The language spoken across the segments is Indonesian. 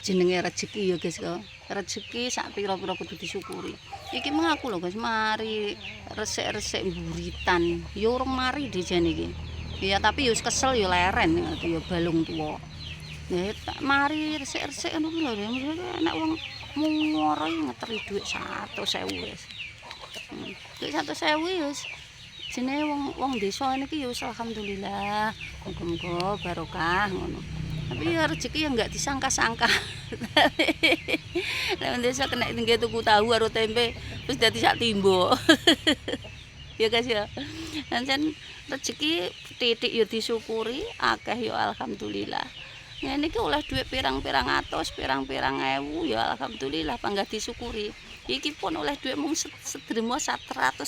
jenenge rezeki ya guys kok. Rezeki sak pira-pira kudu disyukuri. Iki mengaku lho guys, mari resik-resik buritan. Ya urung mari dijane iki. Ya tapi ya wis kesel ya leren ya balung tuwa. Nah, tak mari resik-resik ngono ku lho, nek wong mungoro ngeteri dhuwit 100.000 wis. Dhuwit 100.000 ya wis jenenge wong desa niki ya wis alhamdulillah. Muga-muga barokah ngono. Tapi ya rezeki yang enggak disangka-sangka. Nek wong desa kena tinggal tuku tahu karo tempe terus dadi sak timbo. Ya guys ya. Pancen rezeki titik ya disyukuri, akeh ya alhamdulillah. Ngene iki oleh dhuwit pirang-pirang atus, pirang-pirang ewu ya alhamdulillah panggah disyukuri. Iki pun oleh dhuwit mung sedremo 100.000.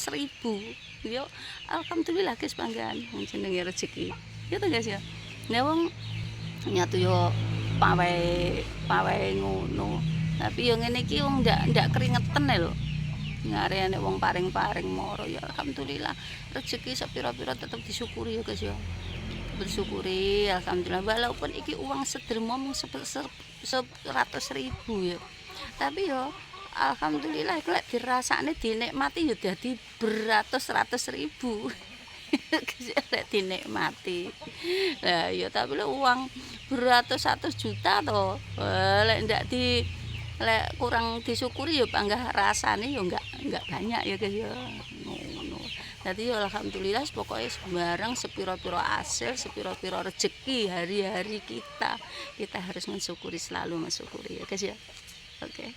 Ya alhamdulillah guys panggahan jenenge rezeki. Ya to guys ya. Nek wong nyatu yo pawe ngono. Tapi yo ngene iki wong ndak keringetan lho. Ngarene wong paring-paring moro ya alhamdulillah. Rezeki sepira-pira tetep disyukuri ya guys ya. Bersyukuri alhamdulillah walaupun iki uang sedermo mung 100.000 ya. Tapi yo alhamdulillah lek dirasakne dinikmati yo dadi beratus-ratus ribu. Lek dinikmati. Lah ya tapi lek uang beratus-ratus juta to. Lek ndak lek kurang disyukuri ya panggah rasane ya enggak banyak ya guys ya. Ngono. Dadi ya alhamdulillah pokoknya sembarang sepira-pira hasil, sepira-pira rezeki hari-hari kita harus mensyukuri selalu mensyukuri ya guys ya. Oke.